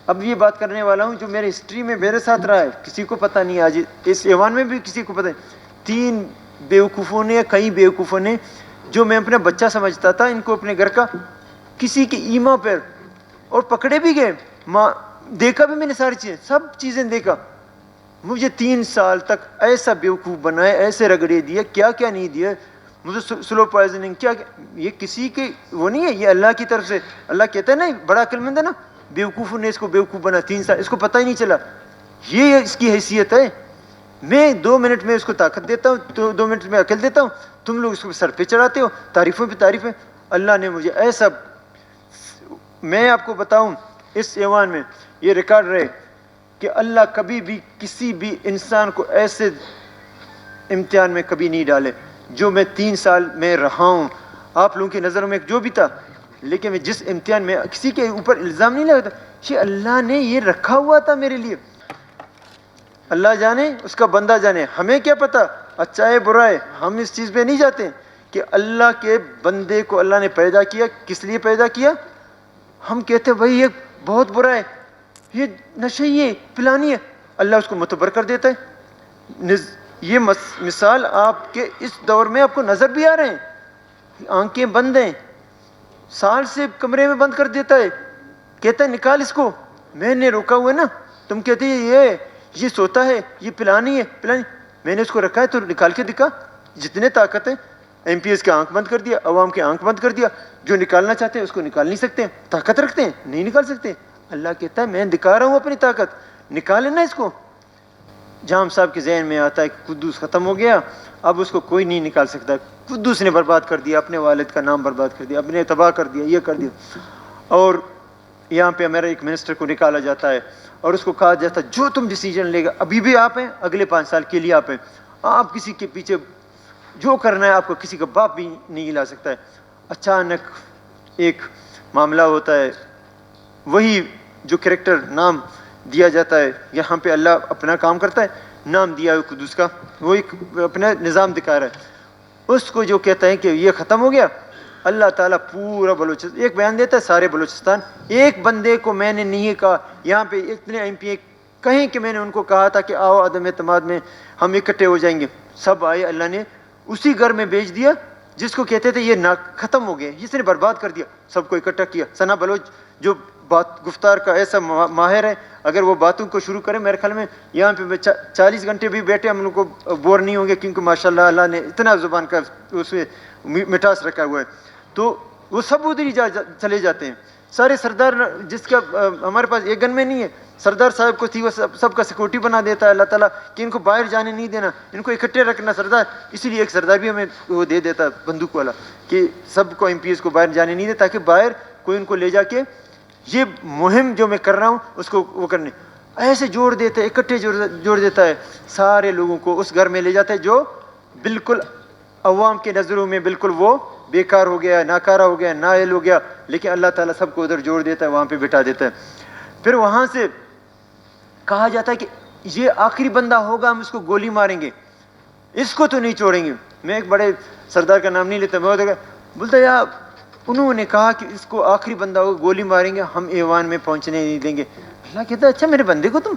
اب یہ بات کرنے والا ہوں جو میرے ہسٹری میں میرے ساتھ رہا ہے، کسی کو پتہ نہیں، آج اس ایوان میں بھی کسی کو پتہ نہیں. 3 بیوقوفوں نے، کئی بیوقوفوں نے، جو میں اپنا بچہ سمجھتا تھا ان کو اپنے گھر کا، کسی کی ایما پر، اور پکڑے بھی گئے، دیکھا بھی میں نے ساری چیزیں، سب چیزیں دیکھا. مجھے 3 سال تک ایسا بیوقوف بنائے، ایسے رگڑے دیا، کیا کیا نہیں دیا مجھے، سلو پوائزننگ، کیا یہ کسی کے وہ نہیں ہے، یہ اللہ کی طرف سے. اللہ کہتا ہے نا بڑا عقل مند ہے نا، بیوقوفوں نے اس کو بیوقوف بنا 3 سال، اس کو پتہ ہی نہیں چلا. یہ اس کی حیثیت ہے. میں 2 منٹ میں اس کو طاقت دیتا ہوں، تو 2 منٹ میں عقل دیتا ہوں، تم لوگ اس کو سر پہ چڑھاتے ہو، تعریفوں پہ تعریفیں. اللہ نے مجھے ایسا، میں آپ کو بتاؤں اس ایوان میں یہ ریکارڈ رہے کہ اللہ کبھی بھی کسی بھی انسان کو ایسے امتحان میں کبھی نہیں ڈالے جو میں 3 سال میں رہا ہوں. آپ لوگوں کی نظروں میں جو بھی تھا، لیکن میں جس امتحان میں کسی کے اوپر الزام نہیں لگاتا، یہ اللہ نے یہ رکھا ہوا تھا میرے لیے. اللہ جانے، اس کا بندہ جانے، ہمیں کیا پتا اچھا ہے برا ہے. ہم اس چیز پہ نہیں جاتے کہ اللہ کے بندے کو اللہ نے پیدا کیا، کس لیے پیدا کیا. ہم کہتے ہیں بھائی یہ بہت برا ہے، یہ نشئی ہے، پلانی ہے، اللہ اس کو متبر کر دیتا ہے. یہ مثال آپ کے اس دور میں آپ کو نظر بھی آ رہے ہیں. آنکھیں بند ہیں، سال سے کمرے میں بند کر دیتا ہے، کہتا ہے نکال اس کو. میں نے روکا ہوا ہے نا، تم کہتے ہیں یہ سوتا ہے، یہ پلانی ہے، پلانی. میں نے اس کو رکھا ہے تو نکال کے دکھا. جتنے طاقت ہے، ایم پی ایس کی آنکھ بند کر دیا، عوام کی آنکھ بند کر دیا. جو نکالنا چاہتے ہیں اس کو نکال نہیں سکتے، طاقت رکھتے ہیں نہیں نکال سکتے. اللہ کہتا ہے میں دکھا رہا ہوں اپنی طاقت، نکالے نا اس کو. جام صاحب کے ذہن میں آتا ہے کہ قدوس ختم ہو گیا، اب اس کو کوئی نہیں نکال سکتا. قدوس نے برباد کر دیا، اپنے والد کا نام برباد کر دیا، اپنے تباہ کر دیا، یہ کر دیا. اور یہاں پہ ہمارا ایک منسٹر کو نکالا جاتا ہے اور اس کو کہا جاتا ہے جو تم ڈیسیجن لے گا، ابھی بھی آپ ہیں، اگلے 5 سال کے لیے آپ ہیں، آپ کسی کے پیچھے جو کرنا ہے آپ کو کسی کا باپ بھی نہیں لا سکتا ہے. اچانک ایک معاملہ ہوتا ہے، وہی جو کریکٹر نام دیا جاتا ہے، یہاں پہ اللہ اپنا کام کرتا ہے، نام دیا ہے قدوس کا، وہ ایک اپنا نظام دکھا رہا ہے. اس کو جو کہتا ہے کہ یہ ختم ہو گیا، اللہ تعالیٰ پورا بلوچستان، ایک بیان دیتا ہے سارے بلوچستان، ایک بندے کو میں نے نہیں کہا. یہاں پہ اتنے ایم پی کہیں کہ میں نے ان کو کہا تھا کہ آؤ عدم اعتماد میں ہم اکٹھے ہو جائیں گے، سب آئے. اللہ نے اسی گھر میں بھیج دیا جس کو کہتے تھے یہ ختم ہو گئے، اس نے برباد کر دیا. سب کو اکٹھا کیا. ثنا بلوچ جو بات گفتار کا ایسا ماہر ہے، اگر وہ باتوں کو شروع کرے میرے خیال میں یہاں پہ 40 گھنٹے بھی بیٹھے ہم لوگ کو بور نہیں ہوں گے، کیونکہ ماشاءاللہ اللہ نے اتنا زبان کا اس میں مٹاس رکھا ہوا ہے. تو وہ سب ادھر ہی چلے جاتے ہیں. سارے سردار، جس کا ہمارے پاس ایک گن میں نہیں ہے، سردار صاحب کو تھی، وہ سب کا سیکورٹی بنا دیتا ہے اللہ تعالیٰ کہ ان کو باہر جانے نہیں دینا، ان کو اکٹھے رکھنا سردار. اسی لیے ایک سردار بھی ہمیں وہ دے دیتا ہے بندوق والا کہ سب کو ایم پی ایس کو باہر جانے نہیں دے، تاکہ باہر کوئی ان کو لے جا کے یہ مہم جو میں کر رہا ہوں اس کو وہ کرنے. ایسے جوڑ دیتے، اکٹھے جوڑ دیتا ہے سارے لوگوں کو، اس گھر میں لے جاتا ہے جو بالکل عوام کے نظروں میں بالکل وہ بیکار ہو گیا، ناکارہ ہو گیا، نااہل ہو گیا، لیکن اللہ تعالیٰ سب کو ادھر جوڑ دیتا ہے، وہاں پہ بٹھا دیتا ہے. پھر وہاں سے کہا جاتا ہے کہ یہ آخری بندہ ہوگا، ہم اس کو گولی ماریں گے، اس کو تو نہیں چھوڑیں گے. میں ایک بڑے سردار کا نام نہیں لیتا، میں بولتا یار انہوں نے کہا کہ اس کو آخری بندہ ہوگا، گولی ماریں گے، ہم ایوان میں پہنچنے نہیں دیں گے. اللہ کہتا ہے اچھا میرے بندے کو تم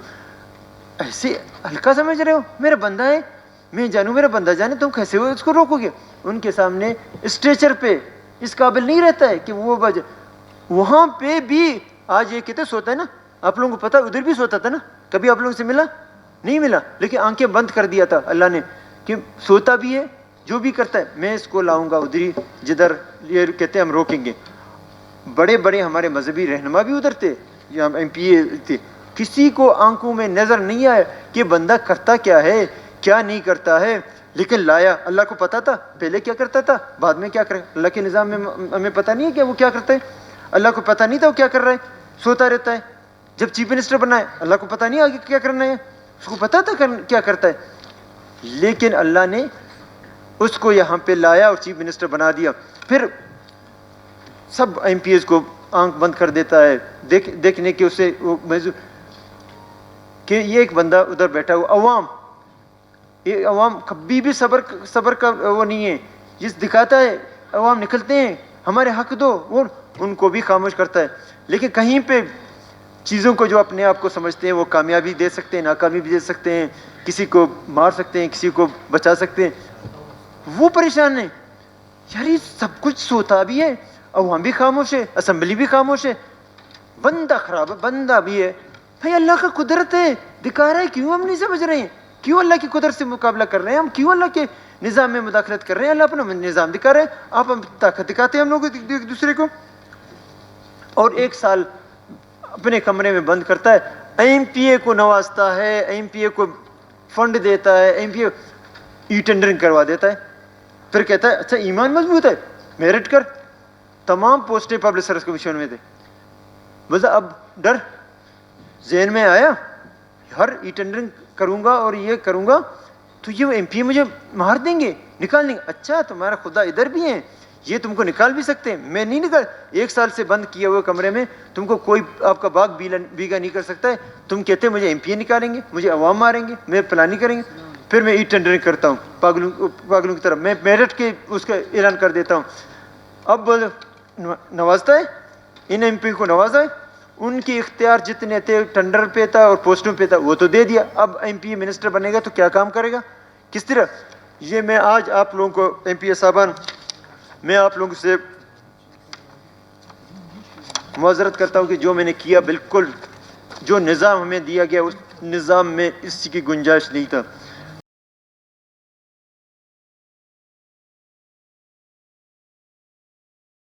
ایسے ہلکا سمجھ رہے ہو، میرا بندہ ہے، میں جانوں میرا بندہ جانے، تم کیسے ہو اس کو روکو گے. ان کے سامنے اسٹریچر پہ اس قابل نہیں رہتا ہے کہ وہ بجے. وہاں پہ بھی آج یہ کہتے سوتا ہے نا، آپ لوگوں کو پتا ادھر بھی سوتا تھا نا، کبھی آپ لوگوں سے ملا نہیں ملا، لیکن آنکھیں بند کر دیا تھا اللہ نے کہ سوتا بھی ہے، جو بھی کرتا ہے میں اس کو لاؤں گا ادھر ہی جدھر یہ کہتے ہیں ہم روکیں گے. بڑے بڑے ہمارے مذہبی رہنما بھی ادھر تھے، یا ایم پی اے تھے، کسی کو آنکھوں میں نظر نہیں آیا کہ بندہ کرتا کیا ہے کیا نہیں کرتا ہے، لیکن لایا. اللہ کو پتا تھا پہلے کیا کرتا تھا، بعد میں کیا کرے. اللہ کے نظام میں ہمیں پتہ نہیں ہے کہ وہ کیا کرتا ہے. اللہ کو پتہ نہیں تھا وہ کیا کر رہا ہے، سوتا رہتا ہے. جب چیف منسٹر بنا ہے اللہ کو پتہ نہیں آگے کیا کرنا ہے، اس کو پتا تھا کیا کرتا ہے، لیکن اللہ نے اس کو یہاں پہ لایا اور چیف منسٹر بنا دیا. پھر سب ایم پی ایس کو آنکھ بند کر دیتا ہے دیکھنے کے اسے کہ یہ ایک بندہ ادھر بیٹھا ہوا. عوام، یہ عوام کبھی بھی صبر کا وہ نہیں ہے، جس دکھاتا ہے عوام نکلتے ہیں ہمارے حق دو، وہ ان کو بھی خاموش کرتا ہے. لیکن کہیں پہ چیزوں کو جو اپنے آپ کو سمجھتے ہیں وہ کامیابی دے سکتے ہیں, ناکامی بھی دے سکتے ہیں, کسی کو مار سکتے ہیں, کسی کو بچا سکتے ہیں, وہ پریشان ہیں. یار یہ سب کچھ سوتا بھی ہے, عوام بھی خاموش ہے, اسمبلی بھی خاموش ہے, بندہ خراب ہے, بندہ بھی ہے. بھائی اللہ کا قدرت ہے, دکھا رہا ہے, کیوں ہم نہیں سمجھ رہے ہیں؟ کیوں اللہ کی قدرت سے مقابلہ کر رہے ہیں ہم؟ کیوں اللہ کے نظام میں مداخلت کر رہے ہیں؟ اللہ اپنا نظام دکھا رہے ہیں, آپ ہم طاقت دکھاتے ہیں ہم لوگ ایک دوسرے کو. اور 1 سال اپنے کمرے میں بند کرتا ہے, ایم پی اے کو نوازتا ہے, ایم پی اے کو فنڈ دیتا ہے, ایم پی اے ای ٹینڈرنگ کروا دیتا ہے, پھر کہتا ہے اچھا ایمان مضبوط ہے, میرٹ کر. تمام پوسٹیں پبلک سروس کمیشن میں تھے. بس اب ڈر ذہن میں آیا, ہر ای ٹینڈرنگ کروں گا اور یہ کروں گا تو یہ ایم پی اے مجھے مار دیں گے, نکال دیں گے. اچھا تمہارا خدا ادھر بھی ہے, یہ تم کو نکال بھی سکتے ہیں, میں نہیں نکال. 1 سال سے بند کیے ہوئے کمرے میں تم کو کوئی آپ کا باغ بیگا نہیں کر سکتا ہے. تم کہتے ہیں مجھے ایم پی اے نکالیں گے, مجھے عوام ماریں گے, میں پلاننگ کریں گے, پھر میں ای ٹینڈرنگ کرتا ہوں پاگلوں کی طرف, میں میرٹ کے اس کا اعلان کر دیتا ہوں. اب نوازتا ہے, ان ایم پی کو نوازا ہے, ان کی اختیار جتنے تھے ٹینڈر پہ تھا اور پوسٹوں پہ تھا وہ تو دے دیا. اب ایم پی منسٹر بنے گا تو کیا کام کرے گا, کس طرح؟ یہ میں آج آپ لوگوں کو ایم پی اے صاحبان, میں آپ لوگوں سے معذرت کرتا ہوں کہ جو میں نے کیا بالکل جو نظام ہمیں دیا گیا اس نظام میں اس کی گنجائش نہیں تھا.